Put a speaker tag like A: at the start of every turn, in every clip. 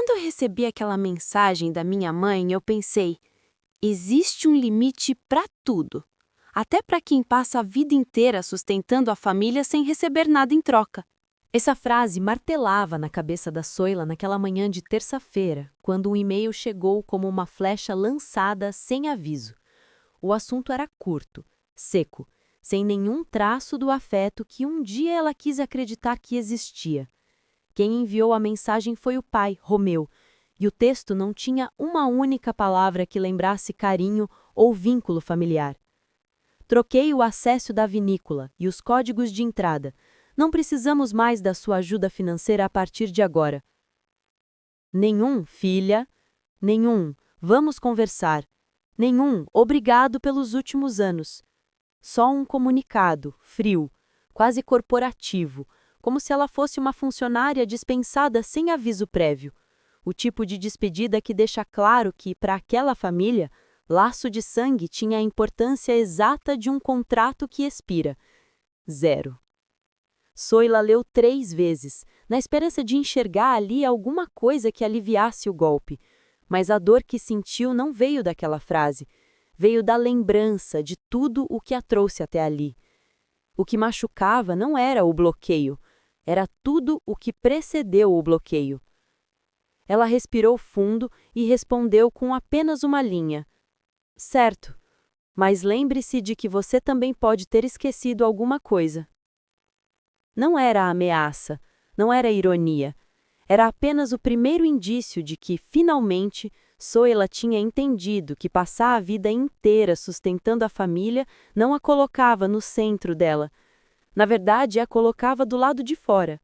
A: Quando eu recebi aquela mensagem da minha mãe, eu pensei: existe um limite para tudo, até para quem passa a vida inteira sustentando a família sem receber nada em troca.
B: Essa frase martelava na cabeça da Soila naquela manhã de terça-feira, quando um e-mail chegou como uma flecha lançada sem aviso. O assunto era curto, seco, sem nenhum traço do afeto que um dia ela quis acreditar que existia. Quem enviou a mensagem foi o pai, Romeu, e o texto não tinha uma única palavra que lembrasse carinho ou vínculo familiar. Troquei o acesso da vinícola e os códigos de entrada. Não precisamos mais da sua ajuda financeira a partir de agora. Nenhum, filha. Nenhum, vamos conversar. Nenhum, obrigado pelos últimos anos. Só um comunicado, frio, quase corporativo, como se ela fosse uma funcionária dispensada sem aviso prévio. O tipo de despedida que deixa claro que, para aquela família, laço de sangue tinha a importância exata de um contrato que expira. 0. Soila leu 3 vezes, na esperança de enxergar ali alguma coisa que aliviasse o golpe. Mas a dor que sentiu não veio daquela frase. Veio da lembrança de tudo o que a trouxe até ali. O que machucava não era o bloqueio, era tudo o que precedeu o bloqueio. Ela respirou fundo e respondeu com apenas uma linha. Certo, mas lembre-se de que você também pode ter esquecido alguma coisa. Não era ameaça, não era ironia. Era apenas o primeiro indício de que, finalmente, Soila tinha entendido que passar a vida inteira sustentando a família não a colocava no centro dela. Na verdade, a colocava do lado de fora,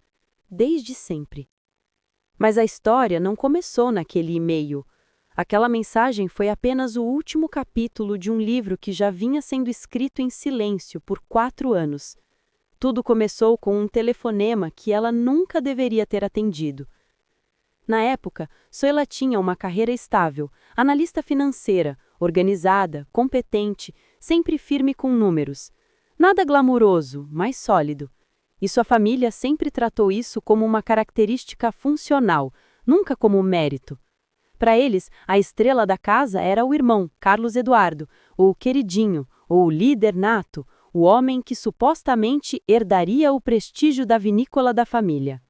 B: desde sempre. Mas a história não começou naquele e-mail. Aquela mensagem foi apenas o último capítulo de um livro que já vinha sendo escrito em silêncio por 4 anos. Tudo começou com um telefonema que ela nunca deveria ter atendido. Na época, Soila tinha uma carreira estável, analista financeira, organizada, competente, sempre firme com números. Nada glamuroso, mas sólido. E sua família sempre tratou isso como uma característica funcional, nunca como mérito. Para eles, a estrela da casa era o irmão, Carlos Eduardo, o queridinho, ou o líder nato, o homem que supostamente herdaria o prestígio da vinícola da família.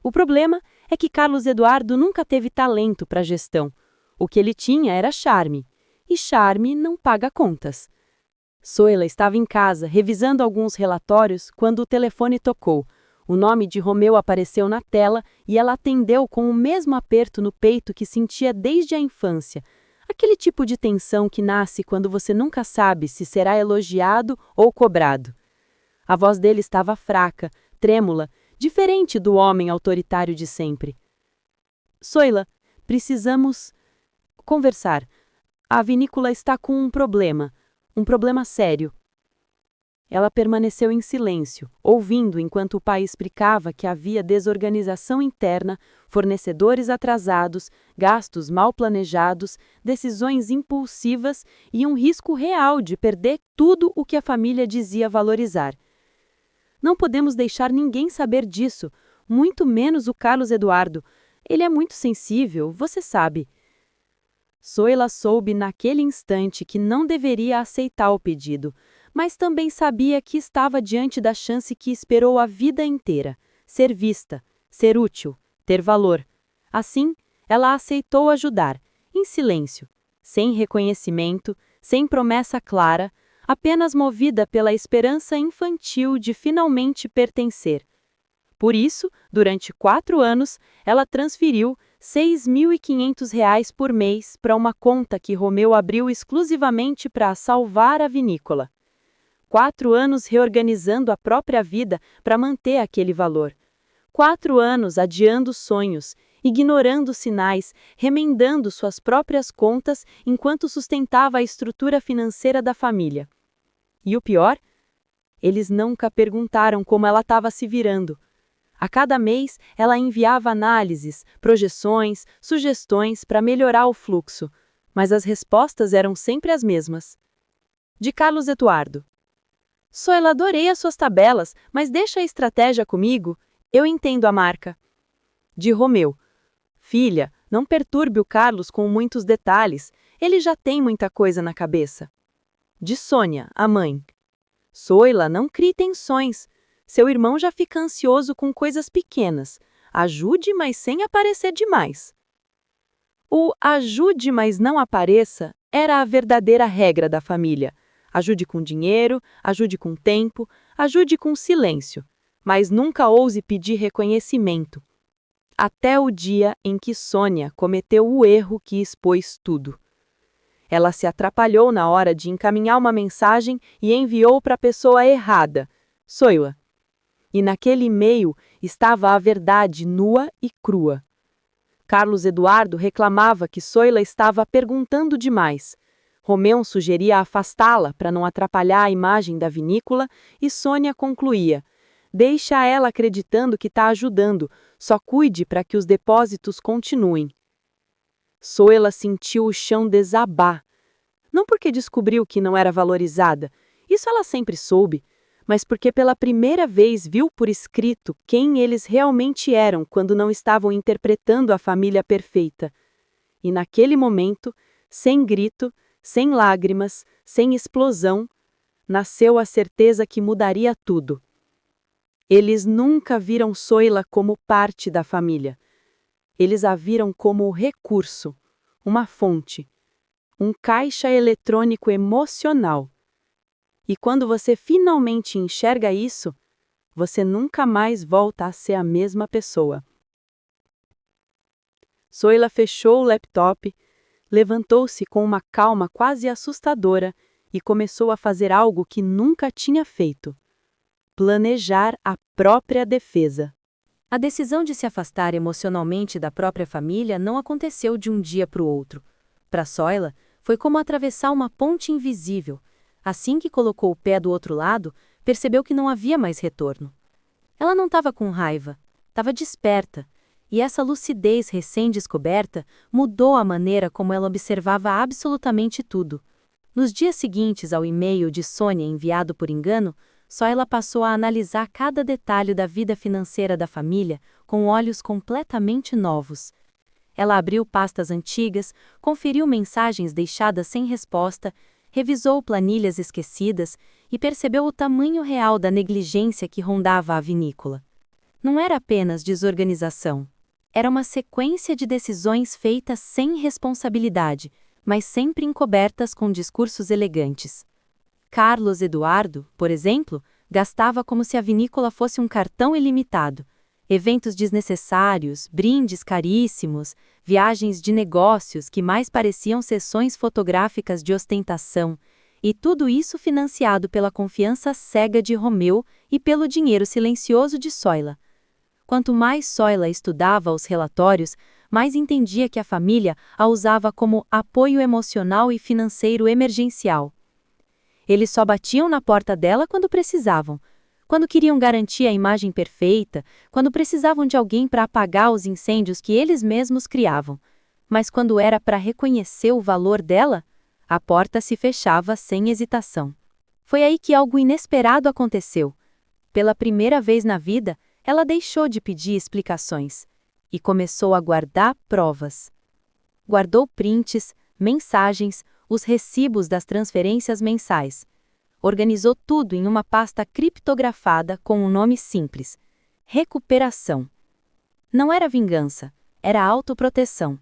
B: O problema é que Carlos Eduardo nunca teve talento para gestão. O que ele tinha era charme, e charme não paga contas. Soila estava em casa, revisando alguns relatórios, quando o telefone tocou. O nome de Romeu apareceu na tela e ela atendeu com o mesmo aperto no peito que sentia desde a infância. Aquele tipo de tensão que nasce quando você nunca sabe se será elogiado ou cobrado. A voz dele estava fraca, trêmula, diferente do homem autoritário de sempre. Soila, precisamos conversar. A vinícola está com um problema sério. Ela permaneceu em silêncio, ouvindo enquanto o pai explicava que havia desorganização interna, fornecedores atrasados, gastos mal planejados, decisões impulsivas e um risco real de perder tudo o que a família dizia valorizar. Não podemos deixar ninguém saber disso, muito menos o Carlos Eduardo. Ele é muito sensível, você sabe. Soila soube naquele instante que não deveria aceitar o pedido, mas também sabia que estava diante da chance que esperou a vida inteira: ser vista, ser útil, ter valor. Assim, ela aceitou ajudar, em silêncio, sem reconhecimento, sem promessa clara, apenas movida pela esperança infantil de finalmente pertencer. Por isso, durante 4 anos, ela transferiu R$ 6.500 por mês para uma conta que Romeu abriu exclusivamente para salvar a vinícola. 4 anos reorganizando a própria vida para manter aquele valor. 4 anos adiando sonhos, ignorando sinais, remendando suas próprias contas enquanto sustentava a estrutura financeira da família. E o pior? Eles nunca perguntaram como ela estava se virando. A cada mês, ela enviava análises, projeções, sugestões para melhorar o fluxo, mas as respostas eram sempre as mesmas. De Carlos Eduardo. Soila, adorei as suas tabelas, mas deixa a estratégia comigo, eu entendo a marca. De Romeu. Filha,
C: Não perturbe o Carlos com muitos detalhes, ele já tem muita coisa na cabeça. De Sônia, a mãe. Soila, não crie tensões. Seu irmão já fica ansioso com coisas pequenas. Ajude, mas sem aparecer demais. O ajude, mas não apareça era a verdadeira regra da família. Ajude com dinheiro, ajude com tempo, ajude com silêncio, mas nunca ouse pedir reconhecimento. Até o dia em que Sônia cometeu o erro que expôs tudo. Ela se atrapalhou na hora de encaminhar uma mensagem e enviou para a pessoa errada, Soila. E naquele e-mail estava a verdade nua e crua. Carlos Eduardo reclamava que Soila estava perguntando demais. Romeu sugeria afastá-la para não atrapalhar a imagem da vinícola e Sônia concluía: deixa ela acreditando que está ajudando, só cuide para que os depósitos continuem. Soila sentiu o chão desabar. Não porque descobriu que não era valorizada, isso ela sempre soube, mas porque pela primeira vez viu por escrito quem eles realmente eram quando não estavam interpretando a família perfeita. E naquele momento, sem grito, sem lágrimas, sem explosão, nasceu a certeza que mudaria tudo. Eles nunca viram Soila como parte da família. Eles a viram como recurso, uma fonte, um caixa eletrônico emocional. E quando você finalmente enxerga isso, você nunca mais volta a ser a mesma pessoa. Soila fechou o laptop, levantou-se com uma calma quase assustadora e começou a fazer algo que nunca tinha feito: planejar a própria defesa.
B: A decisão de se afastar emocionalmente da própria família não aconteceu de um dia para o outro. Para Soila, foi como atravessar uma ponte invisível. Assim que colocou o pé do outro lado, percebeu que não havia mais retorno. Ela não estava com raiva, estava desperta, e essa lucidez recém-descoberta mudou a maneira como ela observava absolutamente tudo. Nos dias seguintes ao e-mail de Sônia enviado por engano, Soila passou a analisar cada detalhe da vida financeira da família com olhos completamente novos. Ela abriu pastas antigas, conferiu mensagens deixadas sem resposta, revisou planilhas esquecidas e percebeu o tamanho real da negligência que rondava a vinícola. Não era apenas desorganização. Era uma sequência de decisões feitas sem responsabilidade, mas sempre encobertas com discursos elegantes. Carlos Eduardo, por exemplo, gastava como se a vinícola fosse um cartão ilimitado. Eventos desnecessários, brindes caríssimos, viagens de negócios que mais pareciam sessões fotográficas de ostentação, e tudo isso financiado pela confiança cega de Romeu e pelo dinheiro silencioso de Soila. Quanto mais Soila estudava os relatórios, mais entendia que a família a usava como apoio emocional e financeiro emergencial. Eles só batiam na porta dela quando precisavam. Quando queriam garantir a imagem perfeita, quando precisavam de alguém para apagar os incêndios que eles mesmos criavam. Mas quando era para reconhecer o valor dela, a porta se fechava sem hesitação. Foi aí que algo inesperado aconteceu. Pela primeira vez na vida, ela deixou de pedir explicações e começou a guardar provas. Guardou prints, mensagens, os recibos das transferências mensais. Organizou tudo em uma pasta criptografada com um nome simples: recuperação. Não era vingança, era autoproteção.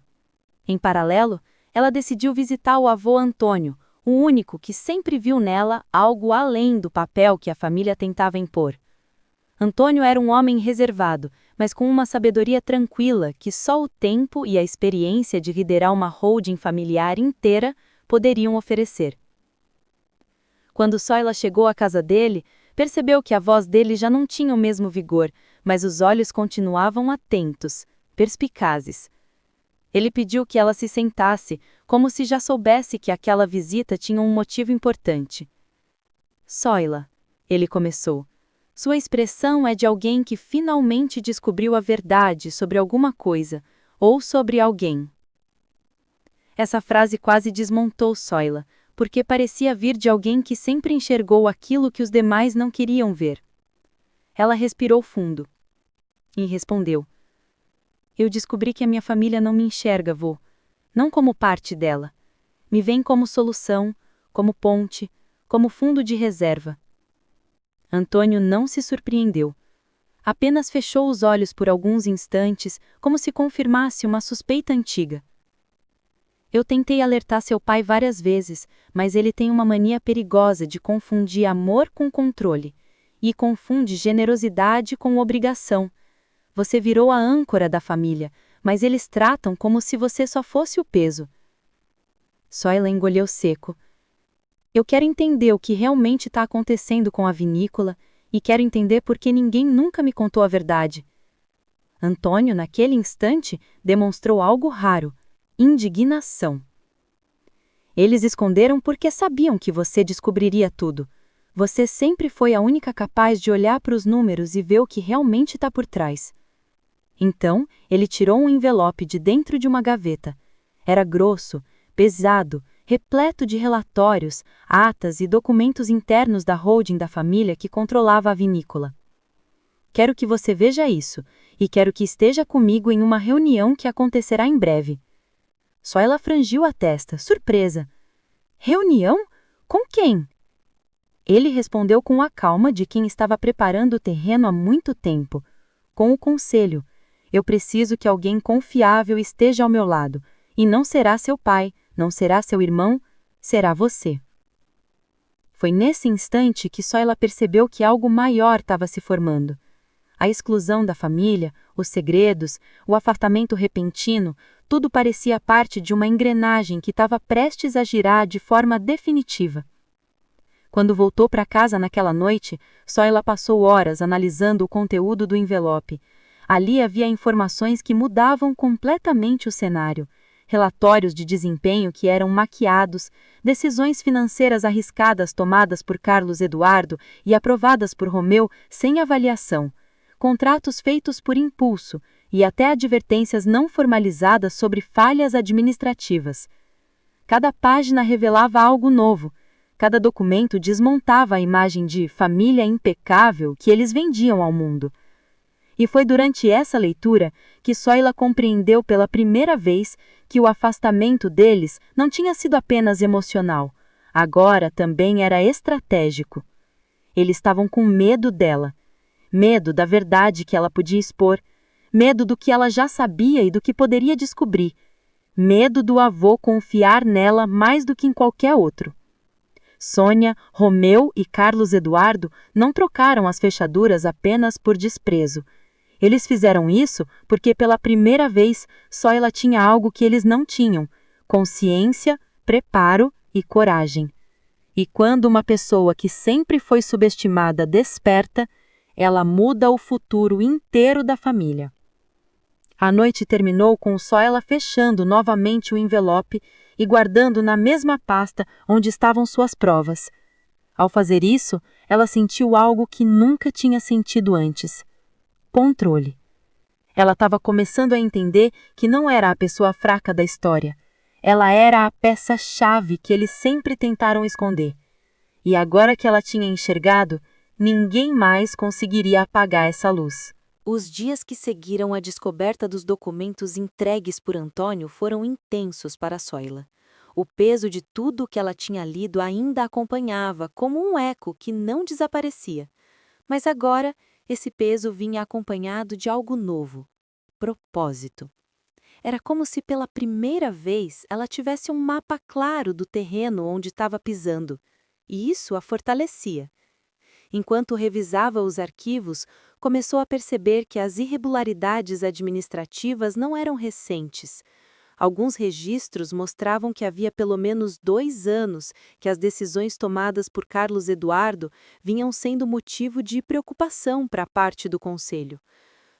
B: Em paralelo, ela decidiu visitar o avô Antônio, o único que sempre viu nela algo além do papel que a família tentava impor. Antônio era um homem reservado, mas com uma sabedoria tranquila que só o tempo e a experiência de liderar uma holding familiar inteira poderiam oferecer. Quando Soila chegou à casa dele, percebeu que a voz dele já não tinha o mesmo vigor, mas os olhos continuavam atentos, perspicazes. Ele pediu que ela se sentasse, como se já soubesse que aquela visita tinha um motivo importante. Soila, ele começou. Sua expressão é de alguém que finalmente descobriu a verdade sobre alguma coisa, ou sobre alguém. Essa frase quase desmontou Soila, porque parecia vir de alguém que sempre enxergou aquilo que os demais não queriam ver. Ela respirou fundo e respondeu:
C: Eu descobri que a minha família não me enxerga, vô. Não como parte dela. Me veem como solução, como ponte, como fundo de reserva. Antônio não se surpreendeu. Apenas fechou os olhos por alguns instantes, como se confirmasse uma suspeita antiga. Eu tentei alertar seu pai várias vezes, mas ele tem uma mania perigosa de confundir amor com controle. E confunde generosidade com obrigação. Você virou a âncora da família, mas eles tratam como se você só fosse o peso. Soyla engolheu seco. Eu quero entender o que realmente está acontecendo com a vinícola e quero entender por que ninguém nunca me contou a verdade. Antônio, naquele instante, demonstrou algo raro: indignação. Eles esconderam porque sabiam que você descobriria tudo. Você sempre foi a única capaz de olhar para os números e ver o que realmente está por trás. Então, ele tirou um envelope de dentro de uma gaveta. Era grosso, pesado, repleto de relatórios, atas e documentos internos da holding da família que controlava a vinícola. Quero que você veja isso, e quero que esteja comigo em uma reunião que acontecerá em breve. Soyla franziu a testa, surpresa. Reunião? Com quem? Ele respondeu com a calma de quem estava preparando o terreno há muito tempo. Com o conselho. Eu preciso que alguém confiável esteja ao meu lado, e não será seu pai, não será seu irmão, será você. Foi nesse instante que Soyla percebeu que algo maior estava se formando. A exclusão da família, os segredos, o afastamento repentino, tudo parecia parte de uma engrenagem que estava prestes a girar de forma definitiva. Quando voltou para casa naquela noite, Soyla passou horas analisando o conteúdo do envelope. Ali havia informações que mudavam completamente o cenário. Relatórios de desempenho que eram maquiados, decisões financeiras arriscadas tomadas por Carlos Eduardo e aprovadas por Romeu sem avaliação, contratos feitos por impulso e até advertências não formalizadas sobre falhas administrativas. Cada página revelava algo novo, cada documento desmontava a imagem de família impecável que eles vendiam ao mundo. E foi durante essa leitura que Soyla compreendeu pela primeira vez que o afastamento deles não tinha sido apenas emocional, agora também era estratégico. Eles estavam com medo dela, medo da verdade que ela podia expor, medo do que ela já sabia e do que poderia descobrir, medo do avô confiar nela mais do que em qualquer outro. Sônia, Romeu e Carlos Eduardo não trocaram as fechaduras apenas por desprezo. Eles fizeram isso porque pela primeira vez Soyla tinha algo que eles não tinham: consciência, preparo e coragem. E quando uma pessoa que sempre foi subestimada desperta, ela muda o futuro inteiro da família. A noite terminou com Soyla fechando novamente o envelope e guardando na mesma pasta onde estavam suas provas. Ao fazer isso, ela sentiu algo que nunca tinha sentido antes: controle. Ela estava começando a entender que não era a pessoa fraca da história. Ela era a peça-chave que eles sempre tentaram esconder. E agora que ela tinha enxergado, ninguém mais conseguiria apagar essa luz.
B: Os dias que seguiram a descoberta dos documentos entregues por Antônio foram intensos para Soyla. O peso de tudo o que ela tinha lido ainda a acompanhava como um eco que não desaparecia. Mas agora, esse peso vinha acompanhado de algo novo: propósito. Era como se pela primeira vez ela tivesse um mapa claro do terreno onde estava pisando, e isso a fortalecia. Enquanto revisava os arquivos, começou a perceber que as irregularidades administrativas não eram recentes. Alguns registros mostravam que havia pelo menos 2 anos que as decisões tomadas por Carlos Eduardo vinham sendo motivo de preocupação para a parte do conselho.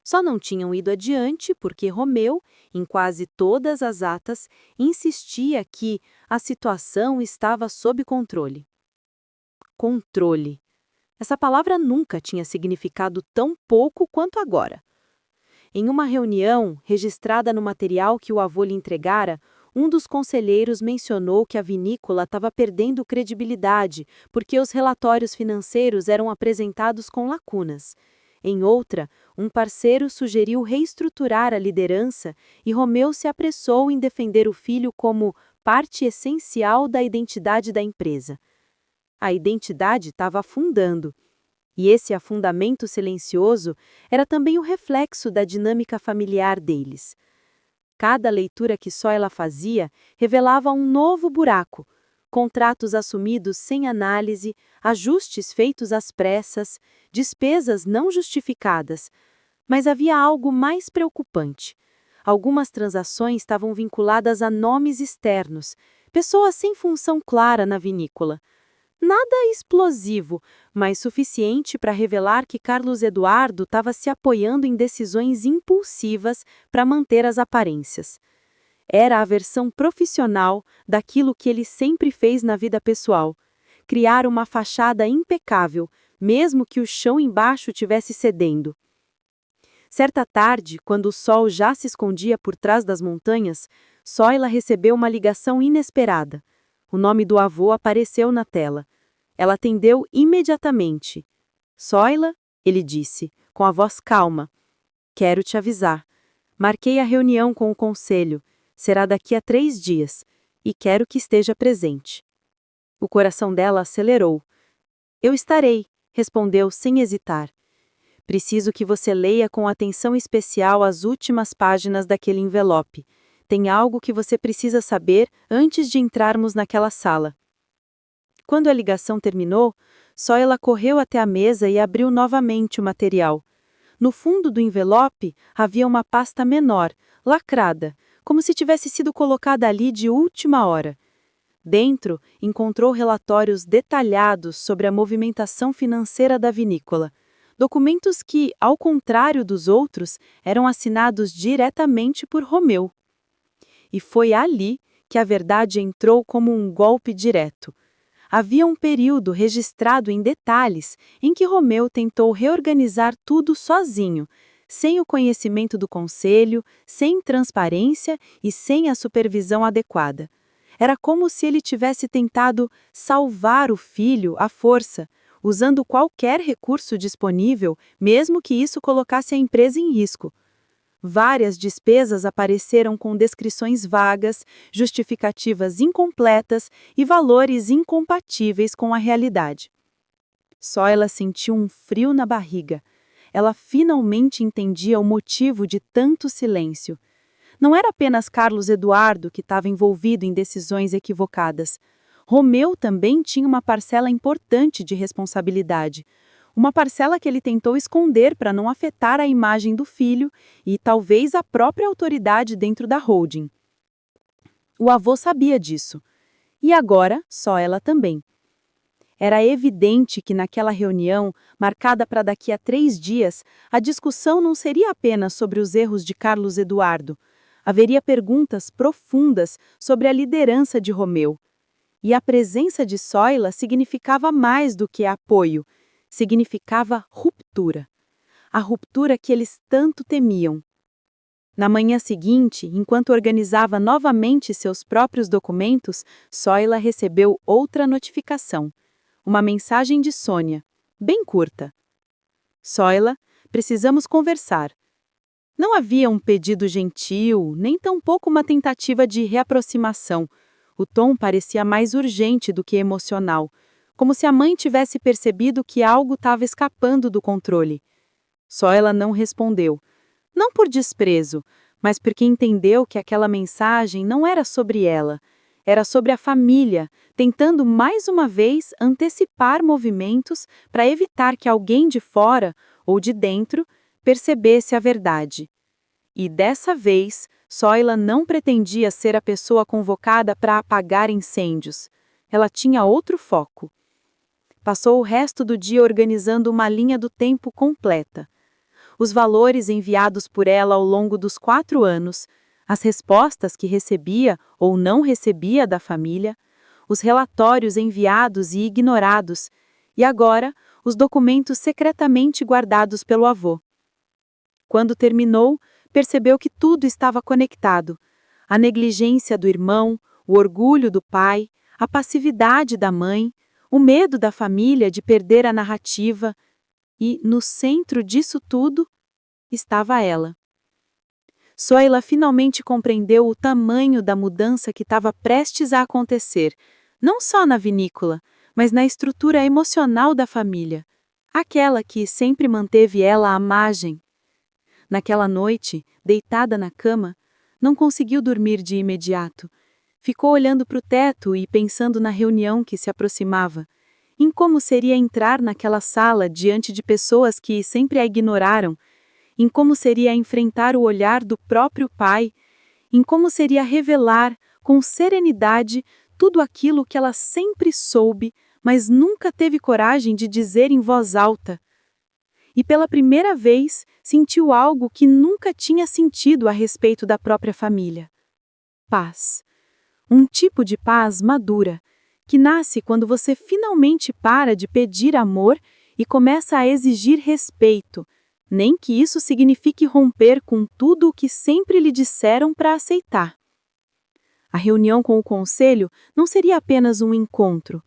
B: Só não tinham ido adiante porque Romeu, em quase todas as atas, insistia que a situação estava sob controle. Controle. Essa palavra nunca tinha significado tão pouco quanto agora. Em uma reunião, registrada no material que o avô lhe entregara, um dos conselheiros mencionou que a vinícola estava perdendo credibilidade porque os relatórios financeiros eram apresentados com lacunas. Em outra, um parceiro sugeriu reestruturar a liderança e Romeu se apressou em defender o filho como parte essencial da identidade da empresa. A identidade estava afundando, e esse afundamento silencioso era também o reflexo da dinâmica familiar deles. Cada leitura que só ela fazia revelava um novo buraco, contratos assumidos sem análise, ajustes feitos às pressas, despesas não justificadas. Mas havia algo mais preocupante. Algumas transações estavam vinculadas a nomes externos, pessoas sem função clara na vinícola. Nada explosivo, mas suficiente para revelar que Carlos Eduardo estava se apoiando em decisões impulsivas para manter as aparências. Era a versão profissional daquilo que ele sempre fez na vida pessoal: criar uma fachada impecável, mesmo que o chão embaixo tivesse cedendo. Certa tarde, quando o sol já se escondia por trás das montanhas, Soila recebeu uma ligação inesperada. O nome do avô apareceu na tela. Ela atendeu imediatamente. Soila, ele disse, com a voz calma. Quero te avisar. Marquei a reunião com o conselho. Será daqui a 3 dias. E quero que esteja presente. O coração dela acelerou. Eu estarei, respondeu sem hesitar. Preciso que você leia com atenção especial as últimas páginas daquele envelope. Tem algo que você precisa saber antes de entrarmos naquela sala. Quando a ligação terminou, Soila correu até a mesa e abriu novamente o material. No fundo do envelope havia uma pasta menor, lacrada, como se tivesse sido colocada ali de última hora. Dentro, encontrou relatórios detalhados sobre a movimentação financeira da vinícola. Documentos que, ao contrário dos outros, eram assinados diretamente por Romeu. E foi ali que a verdade entrou como um golpe direto. Havia um período registrado em detalhes em que Romeu tentou reorganizar tudo sozinho, sem o conhecimento do conselho, sem transparência e sem a supervisão adequada. Era como se ele tivesse tentado salvar o filho à força, usando qualquer recurso disponível, mesmo que isso colocasse a empresa em risco. Várias despesas apareceram com descrições vagas, justificativas incompletas e valores incompatíveis com a realidade. Só ela sentiu um frio na barriga. Ela finalmente entendia o motivo de tanto silêncio. Não era apenas Carlos Eduardo que estava envolvido em decisões equivocadas. Romeu também tinha uma parcela importante de responsabilidade. Uma parcela que ele tentou esconder para não afetar a imagem do filho e talvez a própria autoridade dentro da holding. O avô sabia disso. E agora, só ela também. Era evidente que naquela reunião, marcada para daqui a 3 dias, a discussão não seria apenas sobre os erros de Carlos Eduardo. Haveria perguntas profundas sobre a liderança de Romeu. E a presença de Soila significava mais do que apoio, significava ruptura. A ruptura que eles tanto temiam. Na manhã seguinte, enquanto organizava novamente seus próprios documentos, Soila recebeu outra notificação. Uma mensagem de Sônia, bem curta. Soila, precisamos conversar. Não havia um pedido gentil, nem tampouco uma tentativa de reaproximação. O tom parecia mais urgente do que emocional, como se a mãe tivesse percebido que algo estava escapando do controle. Só ela não respondeu. Não por desprezo, mas porque entendeu que aquela mensagem não era sobre ela. Era sobre a família, tentando mais uma vez antecipar movimentos para evitar que alguém de fora ou de dentro percebesse a verdade. E dessa vez, Soila não pretendia ser a pessoa convocada para apagar incêndios. Ela tinha outro foco. Passou o resto do dia organizando uma linha do tempo completa. Os valores enviados por ela ao longo dos 4 anos, as respostas que recebia ou não recebia da família, os relatórios enviados e ignorados, e agora os documentos secretamente guardados pelo avô. Quando terminou, percebeu que tudo estava conectado. A negligência do irmão, o orgulho do pai, a passividade da mãe, o medo da família de perder a narrativa.
C: E, no centro disso tudo, estava ela. Soila finalmente compreendeu o tamanho da mudança que estava prestes a acontecer, não só na vinícola, mas na estrutura emocional da família, aquela que sempre manteve ela à margem. Naquela noite, deitada na cama, não conseguiu dormir de imediato. Ficou olhando para o teto e pensando na reunião que se aproximava, em como seria entrar naquela sala diante de pessoas que sempre a ignoraram, em como seria enfrentar o olhar do próprio pai, em como seria revelar, com serenidade, tudo aquilo que ela sempre soube, mas nunca teve coragem de dizer em voz alta. E pela primeira vez sentiu algo que nunca tinha sentido a respeito da própria família: paz. Um tipo de paz madura, que nasce quando você finalmente para de pedir amor e começa a exigir respeito, nem que isso signifique romper com tudo o que sempre lhe disseram para aceitar. A reunião com o conselho não seria apenas um encontro,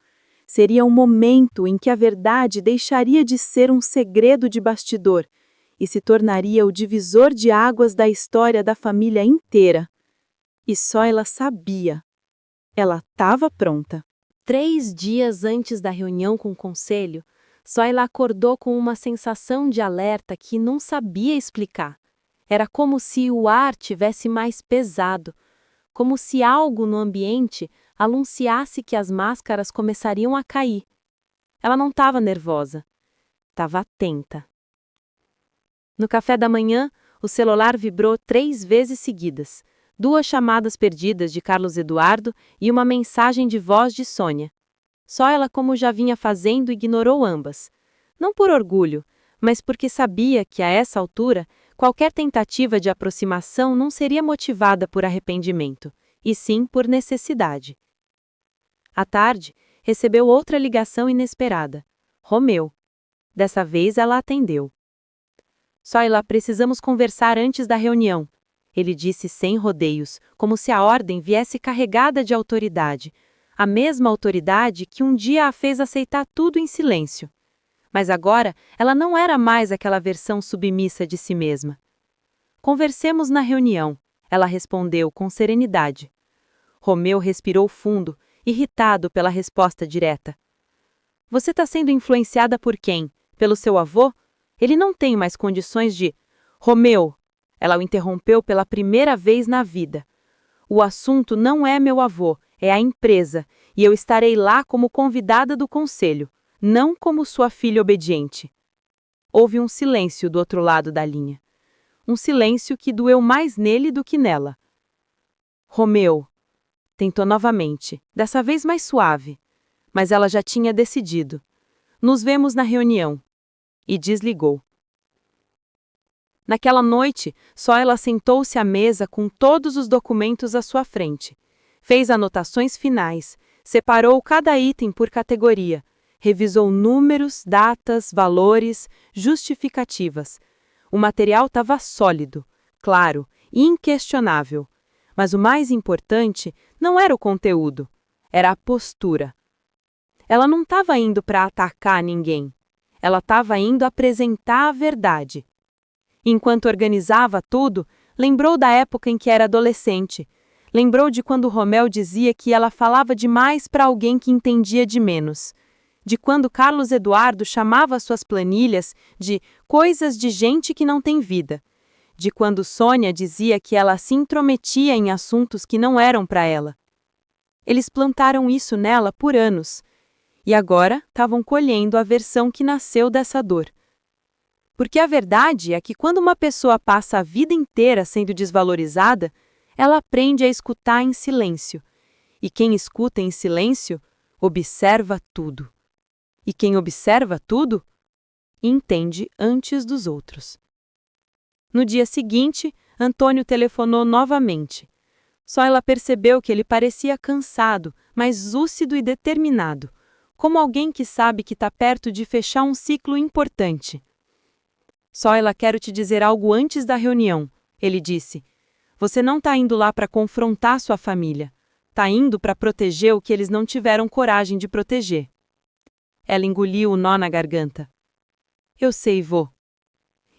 C: seria um momento em que a verdade deixaria de ser um segredo de bastidor e se tornaria o divisor de águas da história da família inteira. E só ela sabia. Ela estava pronta.
B: 3 dias antes da reunião com o conselho, Soila acordou com uma sensação de alerta que não sabia explicar. Era como se o ar tivesse mais pesado, como se algo no ambiente anunciasse que as máscaras começariam a cair. Ela não estava nervosa, estava atenta. No café da manhã, o celular vibrou 3 vezes seguidas. 2 chamadas perdidas de Carlos Eduardo e uma mensagem de voz de Sônia. Só ela, como já vinha fazendo, ignorou ambas. Não por orgulho, mas porque sabia que, a essa altura, qualquer tentativa de aproximação não seria motivada por arrependimento, e sim por necessidade. À tarde, recebeu outra ligação inesperada. Romeu. Dessa vez ela atendeu. Soila, precisamos conversar antes da reunião. Ele disse sem rodeios, como se a ordem viesse carregada de autoridade, a mesma autoridade que um dia a fez aceitar tudo em silêncio. Mas agora ela não era mais aquela versão submissa de si mesma. Conversemos na reunião, ela respondeu com serenidade. Romeu respirou fundo, irritado pela resposta direta. Você está sendo influenciada por quem? Pelo seu avô? Ele não tem mais condições de... Romeu! Ela o interrompeu pela primeira vez na vida. O assunto não é meu avô, é a empresa, e eu estarei lá como convidada do conselho, não como sua filha obediente. Houve um silêncio do outro lado da linha. Um silêncio que doeu mais nele do que nela. Romeu, tentou novamente, dessa vez mais suave, mas ela já tinha decidido. Nos vemos na reunião. E desligou. Naquela noite, só ela sentou-se à mesa com todos os documentos à sua frente. Fez anotações finais, separou cada item por categoria, revisou números, datas, valores, justificativas. O material estava sólido, claro, inquestionável. Mas o mais importante não era o conteúdo, era a postura. Ela não estava indo para atacar ninguém. Ela estava indo apresentar a verdade. Enquanto organizava tudo, lembrou da época em que era adolescente. Lembrou de quando Romeu dizia que ela falava demais para alguém que entendia de menos. De quando Carlos Eduardo chamava suas planilhas de coisas de gente que não tem vida. De quando Sônia dizia que ela se intrometia em assuntos que não eram para ela. Eles plantaram isso nela por anos. E agora estavam colhendo a versão que nasceu dessa dor. Porque a verdade é que quando uma pessoa passa a vida inteira sendo desvalorizada, ela aprende a escutar em silêncio. E quem escuta em silêncio, observa tudo. E quem observa tudo, entende antes dos outros. No dia seguinte, Antônio telefonou novamente. Só ela percebeu que ele parecia cansado, mas lúcido e determinado, como alguém que sabe que está perto de fechar um ciclo importante. Só ela quero te dizer algo antes da reunião, ele disse. Você não está indo lá para confrontar sua família. Está indo para proteger o que eles não tiveram coragem de proteger. Ela engoliu o nó na garganta.
C: Eu sei, vô.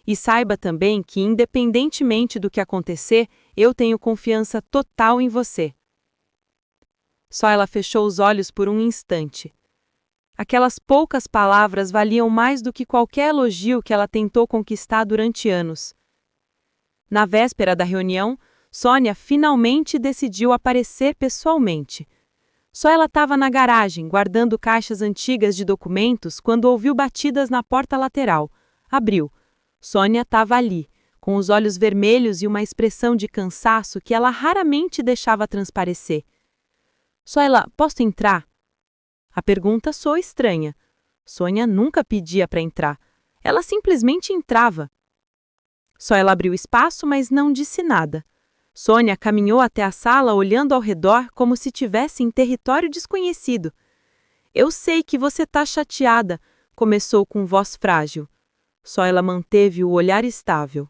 C: E saiba também que, independentemente do que acontecer, eu tenho confiança total em você. Só ela fechou os olhos por um instante. Aquelas poucas palavras valiam mais do que qualquer elogio que ela tentou conquistar durante anos. Na véspera da reunião, Sônia finalmente decidiu aparecer pessoalmente. Só ela estava na garagem, guardando caixas antigas de documentos, quando ouviu batidas na porta lateral. Abriu. Sônia estava ali, com os olhos vermelhos e uma expressão de cansaço que ela raramente deixava transparecer. Só ela, posso entrar? A pergunta soou estranha. Sônia nunca pedia para entrar. Ela simplesmente entrava. Só ela abriu espaço, mas não disse nada. Sônia caminhou até a sala olhando ao redor como se estivesse em território desconhecido. Eu sei que você está chateada, começou com voz frágil. Só ela manteve o olhar estável.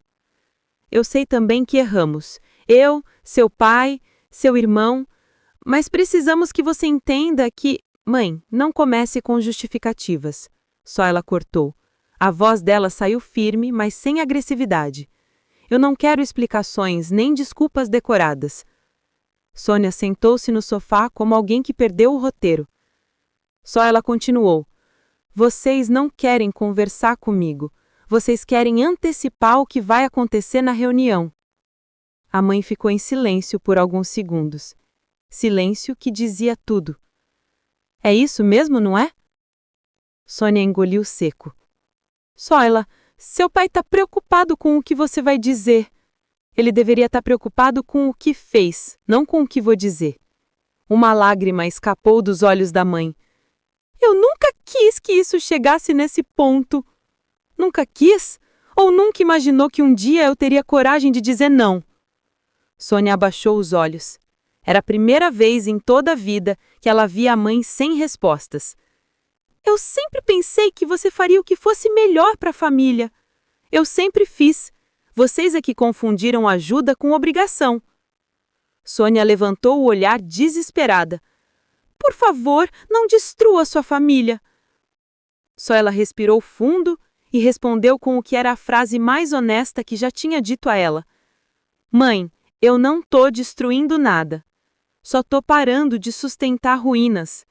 C: Eu sei também que erramos. Eu, seu pai, seu irmão. Mas precisamos que você entenda que... Mãe, não comece com justificativas. Só ela cortou. A voz dela saiu firme, mas sem agressividade. Eu não quero explicações, nem desculpas decoradas. Sônia sentou-se no sofá como alguém que perdeu o roteiro. Só ela continuou. Vocês não querem conversar comigo. Vocês querem antecipar o que vai acontecer na reunião. A mãe ficou em silêncio por alguns segundos. Silêncio que dizia tudo. É isso mesmo, não é? Sônia engoliu seco. Sóila, seu pai está preocupado com o que você vai dizer. Ele deveria estar preocupado com o que fez, não com o que vou dizer. Uma lágrima escapou dos olhos da mãe. Eu nunca quis que isso chegasse nesse ponto. Nunca quis? Ou nunca imaginou que um dia eu teria coragem de dizer não? Sônia abaixou os olhos. Era a primeira vez em toda a vida que ela via a mãe sem respostas. Eu sempre pensei que você faria o que fosse melhor para a família. Eu sempre fiz. Vocês é que confundiram ajuda com obrigação. Sônia levantou o olhar desesperada. Por favor, não destrua sua família. Só ela respirou fundo e respondeu com o que era a frase mais honesta que já tinha dito a ela. Mãe, eu não tô destruindo nada. Só tô parando de sustentar ruínas.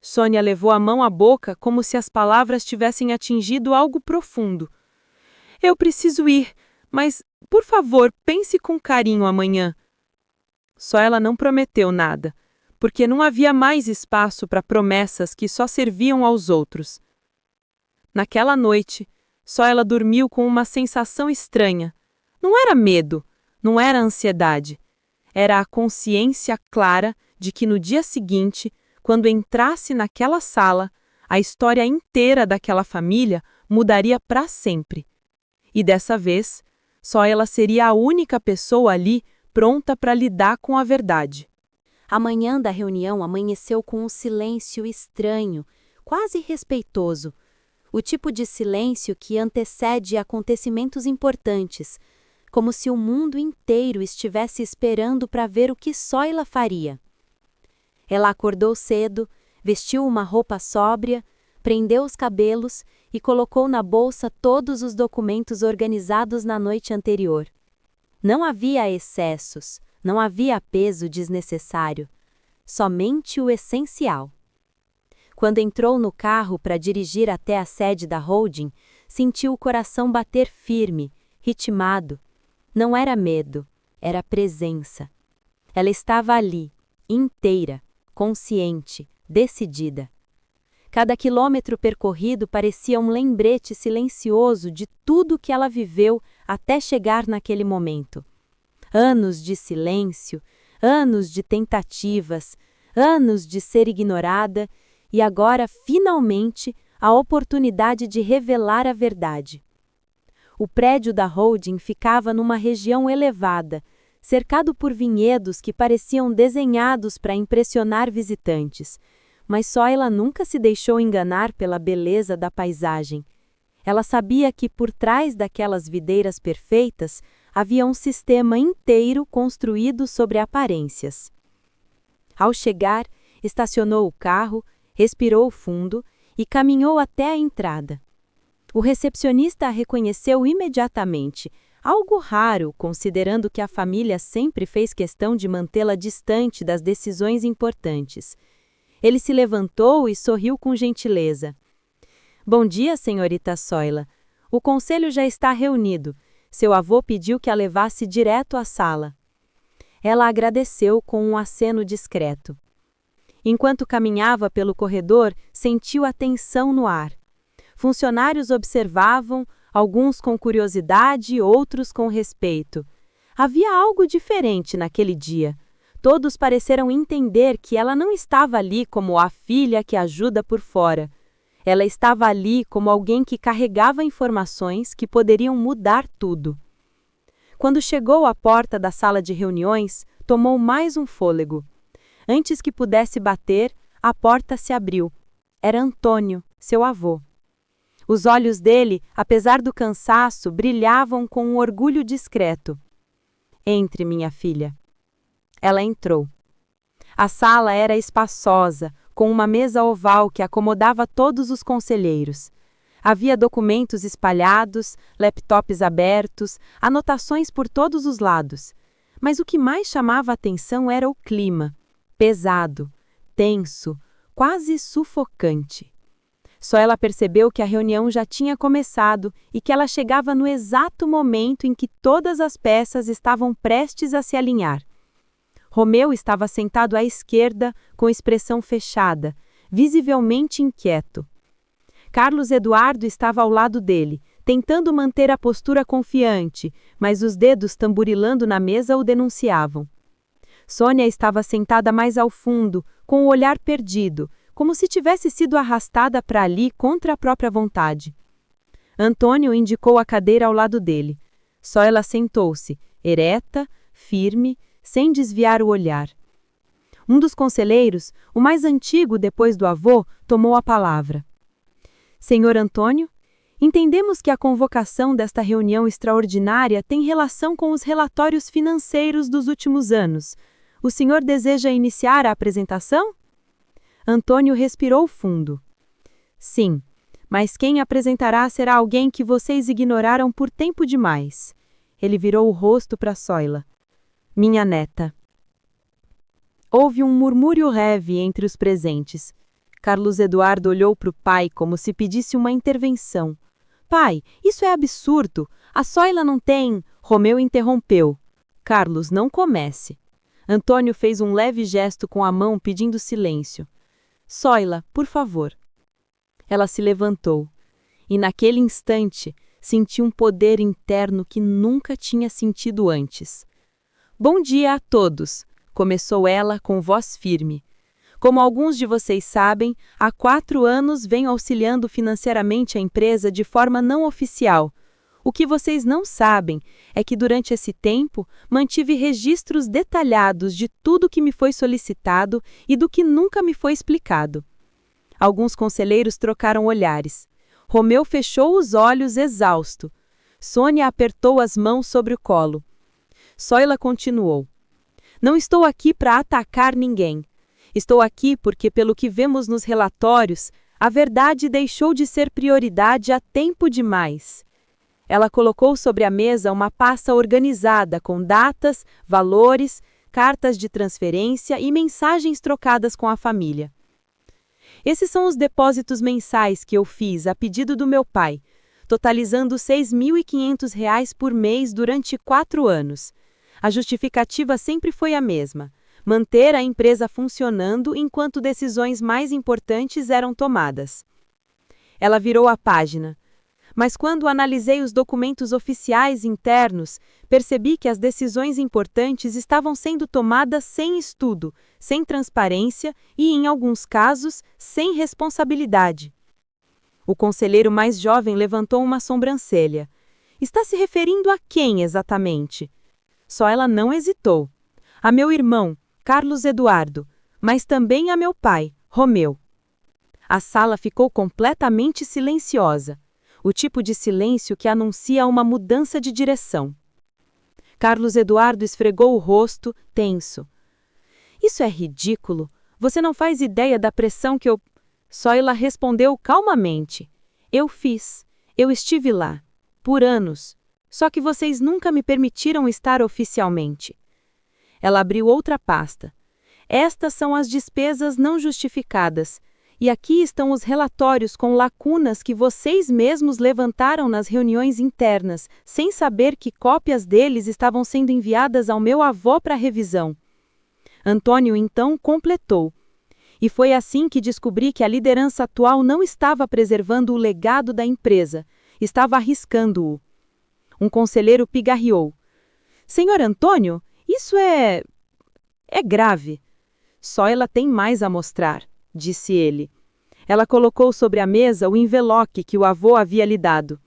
C: Sônia levou a mão à boca como se as palavras tivessem atingido algo profundo. Eu preciso ir, mas, por favor, pense com carinho amanhã. Só ela não prometeu nada, porque não havia mais espaço para promessas que só serviam aos outros. Naquela noite, só ela dormiu com uma sensação estranha. Não era medo, não era ansiedade. Era a consciência clara de que no dia seguinte, quando entrasse naquela sala, a história inteira daquela família mudaria para sempre. E dessa vez, só ela seria a única pessoa ali pronta para lidar com a verdade.
B: A manhã da reunião amanheceu com um silêncio estranho, quase respeitoso. O tipo de silêncio que antecede acontecimentos importantes, como se o mundo inteiro estivesse esperando para ver o que Sóila faria. Ela acordou cedo, vestiu uma roupa sóbria, prendeu os cabelos e colocou na bolsa todos os documentos organizados na noite anterior. Não havia excessos, não havia peso desnecessário, somente o essencial. Quando entrou no carro para dirigir até a sede da holding, sentiu o coração bater firme, ritmado. Não era medo, era presença. Ela estava ali, inteira, consciente, decidida. Cada quilômetro percorrido parecia um lembrete silencioso de tudo que ela viveu até chegar naquele momento. Anos de silêncio, anos de tentativas, anos de ser ignorada e agora, finalmente, a oportunidade de revelar a verdade. O prédio da holding ficava numa região elevada, cercado por vinhedos que pareciam desenhados para impressionar visitantes. Mas Sóila nunca se deixou enganar pela beleza da paisagem. Ela sabia que por trás daquelas videiras perfeitas havia um sistema inteiro construído sobre aparências. Ao chegar, estacionou o carro, respirou fundo e caminhou até a entrada. O recepcionista a reconheceu imediatamente, algo raro, considerando que a família sempre fez questão de mantê-la distante das decisões importantes. Ele se levantou e sorriu com gentileza. Bom dia, senhorita Soila. O conselho já está reunido. Seu avô pediu que a levasse direto à sala. Ela agradeceu com um aceno discreto. Enquanto caminhava pelo corredor, sentiu a tensão no ar. Funcionários observavam, alguns com curiosidade, outros com respeito. Havia algo diferente naquele dia. Todos pareceram entender que ela não estava ali como a filha que ajuda por fora. Ela estava ali como alguém que carregava informações que poderiam mudar tudo. Quando chegou à porta da sala de reuniões, tomou mais um fôlego. Antes que pudesse bater, a porta se abriu. Era Antônio, seu avô. Os olhos dele, apesar do cansaço, brilhavam com um orgulho discreto. Entre, minha filha. Ela entrou. A sala era espaçosa, com uma mesa oval que acomodava todos os conselheiros. Havia documentos espalhados, laptops abertos, anotações por todos os lados. Mas o que mais chamava a atenção era o clima. Pesado, tenso, quase sufocante. Só ela percebeu que a reunião já tinha começado e que ela chegava no exato momento em que todas as peças estavam prestes a se alinhar. Romeu estava sentado à esquerda, com expressão fechada, visivelmente inquieto. Carlos Eduardo estava ao lado dele, tentando manter a postura confiante, mas os dedos tamborilando na mesa o denunciavam. Sônia estava sentada mais ao fundo, com o olhar perdido, como se tivesse sido arrastada para ali contra a própria vontade. Antônio indicou a cadeira ao lado dele. Só ela sentou-se, ereta, firme, sem desviar o olhar. Um dos conselheiros, o mais antigo depois do avô, tomou a palavra. Senhor Antônio, entendemos que a convocação desta reunião extraordinária tem relação com os relatórios financeiros dos últimos anos. O senhor deseja iniciar a apresentação? Antônio respirou fundo. Sim, mas quem apresentará será alguém que vocês ignoraram por tempo demais. Ele virou o rosto para Soila. Minha neta. Houve um murmúrio leve entre os presentes. Carlos Eduardo olhou para o pai como se pedisse uma intervenção. Pai, isso é absurdo. A Soila não tem... Romeu interrompeu. Carlos, não comece. Antônio fez um leve gesto com a mão pedindo silêncio. Soila, por favor. Ela se levantou. E naquele instante, senti um poder interno que nunca tinha sentido antes. Bom dia a todos, começou ela com voz firme. Como alguns de vocês sabem, há 4 anos venho auxiliando financeiramente a empresa de forma não oficial. O que vocês não sabem é que durante esse tempo mantive registros detalhados de tudo que me foi solicitado e do que nunca me foi explicado. Alguns conselheiros trocaram olhares. Romeu fechou os olhos exausto. Sônia apertou as mãos sobre o colo. Soila continuou. Não estou aqui para atacar ninguém. Estou aqui porque, pelo que vemos nos relatórios, a verdade deixou de ser prioridade há tempo demais. Ela colocou sobre a mesa uma pasta organizada com datas, valores, cartas de transferência e mensagens trocadas com a família. Esses são os depósitos mensais que eu fiz a pedido do meu pai, totalizando R$ 6.500 por mês durante 4 anos. A justificativa sempre foi a mesma: manter a empresa funcionando enquanto decisões mais importantes eram tomadas. Ela virou a página. Mas quando analisei os documentos oficiais internos, percebi que as decisões importantes estavam sendo tomadas sem estudo, sem transparência e, em alguns casos, sem responsabilidade. O conselheiro mais jovem levantou uma sobrancelha. Está se referindo a quem exatamente? Só ela não hesitou. A meu irmão, Carlos Eduardo, mas também a meu pai, Romeu. A sala ficou completamente silenciosa. O tipo de silêncio que anuncia uma mudança de direção. Carlos Eduardo esfregou o rosto, tenso. Isso é ridículo. Você não faz ideia da pressão que eu... Soila respondeu calmamente. Eu fiz.
C: Eu estive lá, por anos, só que vocês nunca me permitiram estar oficialmente. Ela abriu outra pasta. Estas são as despesas não justificadas, e aqui estão os relatórios com lacunas que vocês mesmos levantaram nas reuniões internas, sem saber que cópias deles estavam sendo enviadas ao meu avô para revisão. Antônio então completou. E foi assim que descobri que a liderança atual não estava preservando o legado da empresa, estava arriscando-o. Um conselheiro pigarreou. Senhor Antônio, isso é grave. Só ela tem mais a mostrar, disse ele. Ela colocou sobre a mesa o envelope que o avô havia lhe dado.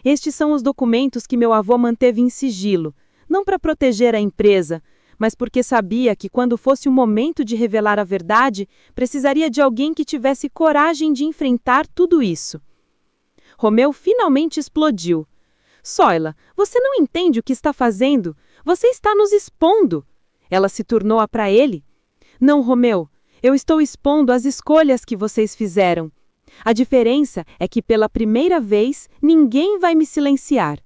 C: Estes são os documentos que meu avô manteve em sigilo, não para proteger a empresa, mas porque sabia que quando fosse o momento de revelar a verdade, precisaria de alguém que tivesse coragem de enfrentar tudo isso. Romeu finalmente explodiu. Soila, você não entende o que está fazendo? Você está nos expondo. Ela se tornou para ele. Não, Romeu, eu estou expondo as escolhas que vocês fizeram. A diferença é que pela primeira vez ninguém vai me silenciar.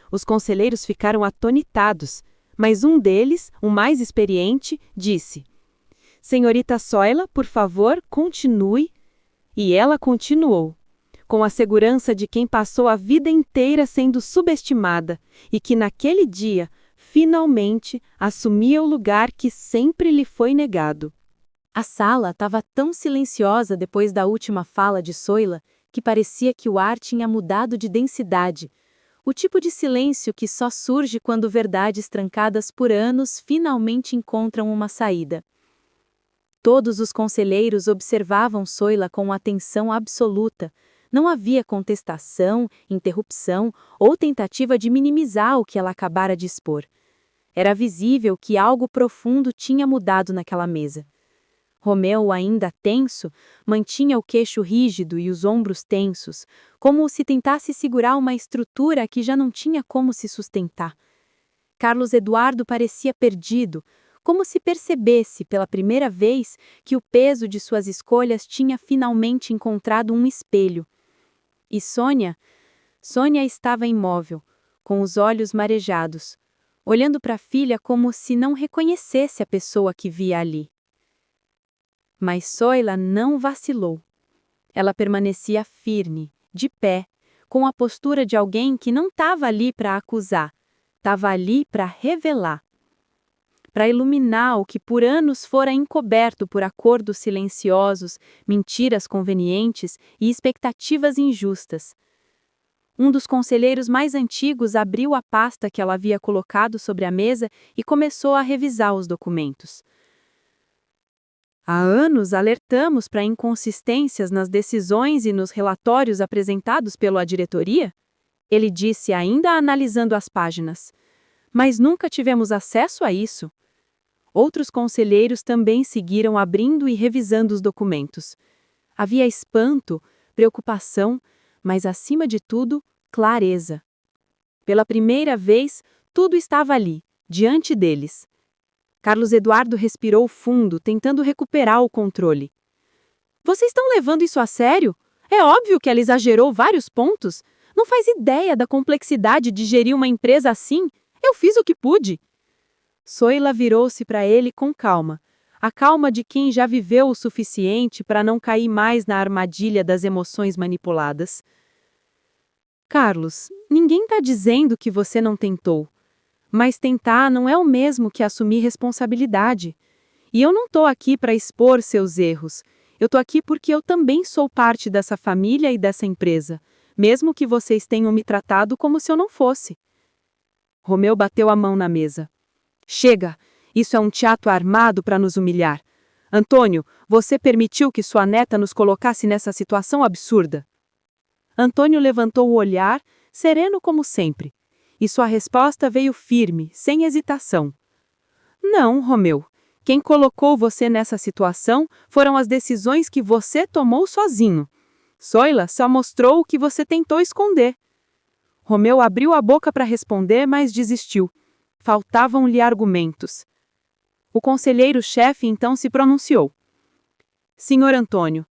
C: Os conselheiros ficaram atonitados. Mas um deles, o mais experiente, disse: Senhorita Soila, por favor, continue. E ela continuou, com a segurança de quem passou a vida inteira sendo subestimada e que naquele dia, finalmente, assumia o lugar que sempre lhe foi negado.
B: A sala estava tão silenciosa depois da última fala de Soila que parecia que o ar tinha mudado de densidade. O tipo de silêncio que só surge quando verdades trancadas por anos finalmente encontram uma saída. Todos os conselheiros observavam Soila com atenção absoluta. Não havia contestação, interrupção ou tentativa de minimizar o que ela acabara de expor. Era visível que algo profundo tinha mudado naquela mesa. Romeu, ainda tenso, mantinha o queixo rígido e os ombros tensos, como se tentasse segurar uma estrutura que já não tinha como se sustentar. Carlos Eduardo parecia perdido, como se percebesse pela primeira vez que o peso de suas escolhas tinha finalmente encontrado um espelho. E Sônia estava imóvel, com os olhos marejados, olhando para a filha como se não reconhecesse a pessoa que via ali. Mas Soila não vacilou. Ela permanecia firme, de pé, com a postura de alguém que não estava ali para acusar, estava ali para revelar, para iluminar o que por anos fora encoberto por acordos silenciosos, mentiras convenientes e expectativas injustas. Um dos conselheiros mais antigos abriu a pasta que ela havia colocado sobre a mesa e começou a revisar os documentos. Há anos alertamos para inconsistências nas decisões e nos relatórios apresentados pela diretoria? Ele disse, ainda analisando as páginas. Mas nunca tivemos acesso a isso. Outros conselheiros também seguiram abrindo e revisando os documentos. Havia espanto, preocupação, mas acima de tudo, clareza. Pela primeira vez, tudo estava ali, diante deles. Carlos Eduardo respirou fundo, tentando recuperar o controle. Vocês estão levando isso a sério? É óbvio que ela exagerou vários pontos. Não faz ideia da complexidade de gerir uma empresa assim. Eu fiz o que pude. Soila virou-se para ele com calma. A calma de quem já viveu o suficiente para não cair mais na armadilha das emoções manipuladas. Carlos, ninguém está dizendo que você não tentou. Mas tentar não é o mesmo que assumir responsabilidade. E eu não estou aqui para expor seus erros. Eu estou aqui porque eu também sou parte dessa família e dessa empresa, mesmo que vocês tenham me tratado como se eu não fosse. Romeu bateu a mão na mesa. Chega! Isso é um teatro armado para nos humilhar. Antônio, você permitiu que sua neta nos colocasse nessa situação absurda. Antônio levantou o olhar, sereno como sempre. E sua resposta veio firme, sem hesitação. Não, Romeu. Quem colocou você nessa situação foram as decisões que você tomou sozinho. Soila só mostrou o que você tentou esconder. Romeu abriu a boca para responder, mas desistiu. Faltavam-lhe argumentos. O conselheiro-chefe então se pronunciou. Senhor Antônio,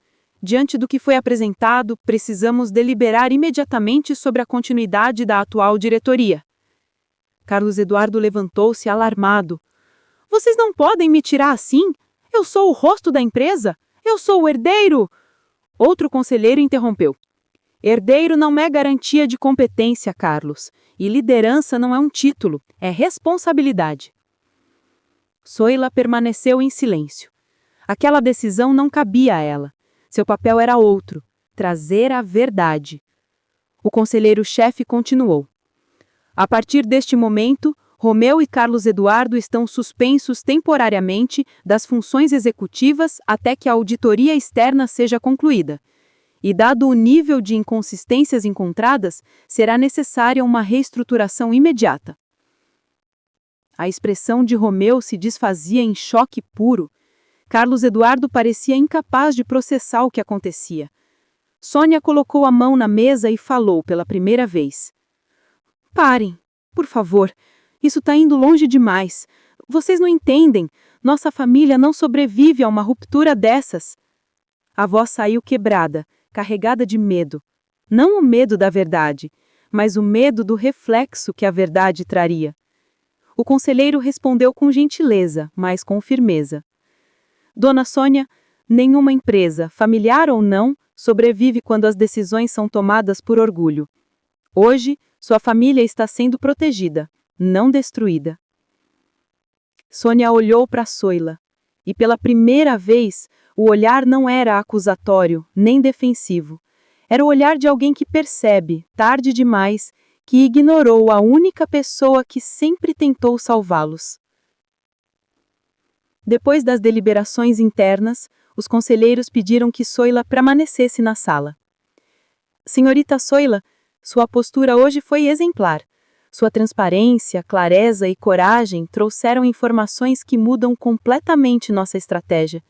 C: Diante do que foi apresentado, precisamos deliberar imediatamente sobre a continuidade da atual diretoria. Carlos Eduardo levantou-se alarmado. Vocês não podem me tirar assim? Eu sou o rosto da empresa? Eu sou o herdeiro! Outro conselheiro interrompeu. Herdeiro não é garantia de competência, Carlos. E liderança não é um título, é responsabilidade. Soila permaneceu em silêncio. Aquela decisão não cabia a ela. Seu papel era outro, trazer a verdade. O conselheiro-chefe continuou. A partir deste momento, Romeu e Carlos Eduardo estão suspensos temporariamente das funções executivas até que a auditoria externa seja concluída. E, dado o nível de inconsistências encontradas, será necessária uma reestruturação imediata. A expressão de Romeu se desfazia em choque puro. Carlos Eduardo parecia incapaz de processar o que acontecia. Sônia colocou a mão na mesa e falou pela primeira vez. Parem, por favor. Isso está indo longe demais. Vocês não entendem. Nossa família não sobrevive a uma ruptura dessas. A voz saiu quebrada, carregada de medo. Não o medo da verdade, mas o medo do reflexo que a verdade traria. O conselheiro respondeu com gentileza, mas com firmeza. Dona Sônia, nenhuma empresa, familiar ou não, sobrevive quando as decisões são tomadas por orgulho. Hoje, sua família está sendo protegida, não destruída. Sônia olhou para Soila, e pela primeira vez, o olhar não era acusatório, nem defensivo. Era o olhar de alguém que percebe, tarde demais, que ignorou a única pessoa que sempre tentou salvá-los. Depois das deliberações internas, os conselheiros pediram que Soila permanecesse na sala. Senhorita Soila, sua postura hoje foi exemplar. Sua transparência, clareza e coragem trouxeram informações que mudam completamente nossa estratégia.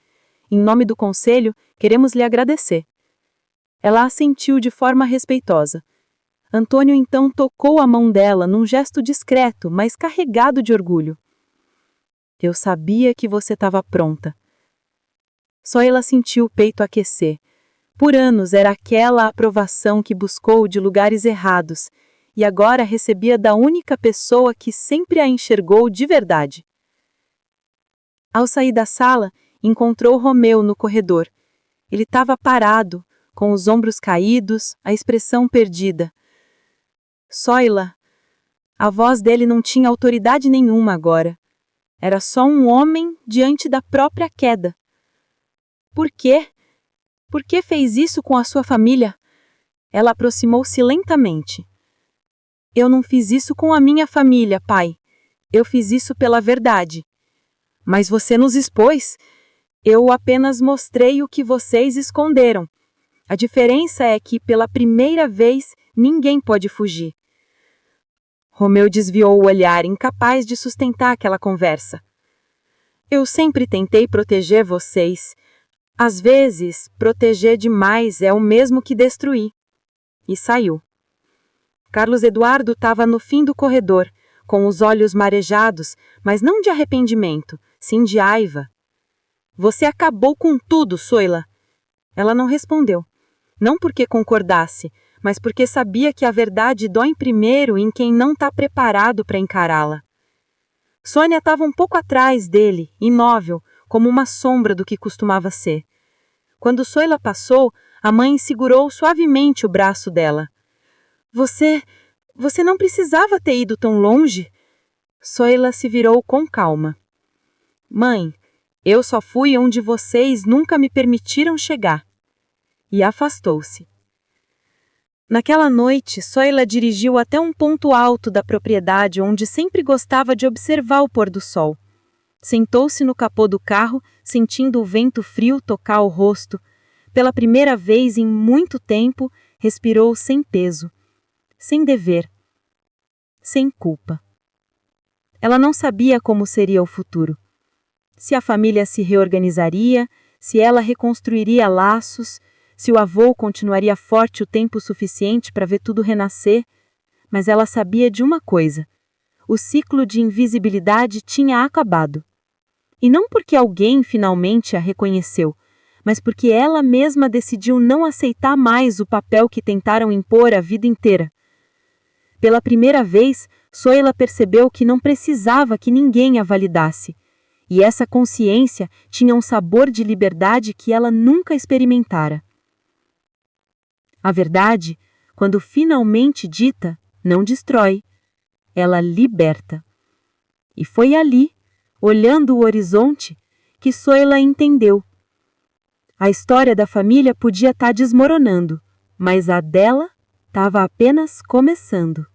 C: Em nome do conselho, queremos lhe agradecer. Ela assentiu de forma respeitosa. Antônio então tocou a mão dela num gesto discreto, mas carregado de orgulho. Eu sabia que você estava pronta. Só ela sentiu o peito aquecer. Por anos era aquela aprovação que buscou de lugares errados, e agora recebia da única pessoa que sempre a enxergou de verdade. Ao sair da sala, encontrou Romeu no corredor. Ele estava parado, com os ombros caídos, a expressão perdida. Soila. A voz dele não tinha autoridade nenhuma agora. Era só um homem diante da própria queda. Por quê? Por que fez isso com a sua família? Ela aproximou-se lentamente. Eu não fiz isso com a minha família, pai. Eu fiz isso pela verdade. Mas você nos expôs. Eu apenas mostrei o que vocês esconderam. A diferença é que, pela primeira vez, ninguém pode fugir. Romeu desviou o olhar, incapaz de sustentar aquela conversa. Eu sempre tentei proteger vocês. Às vezes, proteger demais é o mesmo que destruir. E saiu. Carlos Eduardo estava no fim do corredor, com os olhos marejados, mas não de arrependimento, sim de raiva. Você acabou com tudo, Soila. Ela não respondeu. Não porque concordasse, mas porque sabia que a verdade dói primeiro em quem não está preparado para encará-la. Sônia estava um pouco atrás dele, imóvel, como uma sombra do que costumava ser. Quando Soila passou, a mãe segurou suavemente o braço dela. Você não precisava ter ido tão longe. Soila se virou com calma. Mãe, eu só fui onde vocês nunca me permitiram chegar. E afastou-se. Naquela noite, Soila dirigiu até um ponto alto da propriedade onde sempre gostava de observar o pôr do sol. Sentou-se no capô do carro, sentindo o vento frio tocar o rosto. Pela primeira vez em muito tempo, respirou sem peso, sem dever, sem culpa. Ela não sabia como seria o futuro. Se a família se reorganizaria, se ela reconstruiria laços, se o avô continuaria forte o tempo suficiente para ver tudo renascer, mas ela sabia de uma coisa: o ciclo de invisibilidade tinha acabado. E não porque alguém finalmente a reconheceu, mas porque ela mesma decidiu não aceitar mais o papel que tentaram impor a vida inteira. Pela primeira vez, Soila percebeu que não precisava que ninguém a validasse, e essa consciência tinha um sabor de liberdade que ela nunca experimentara. A verdade, quando finalmente dita, não destrói, ela liberta. E foi ali, olhando o horizonte, que Soila entendeu. A história da família podia estar desmoronando, mas a dela estava apenas começando.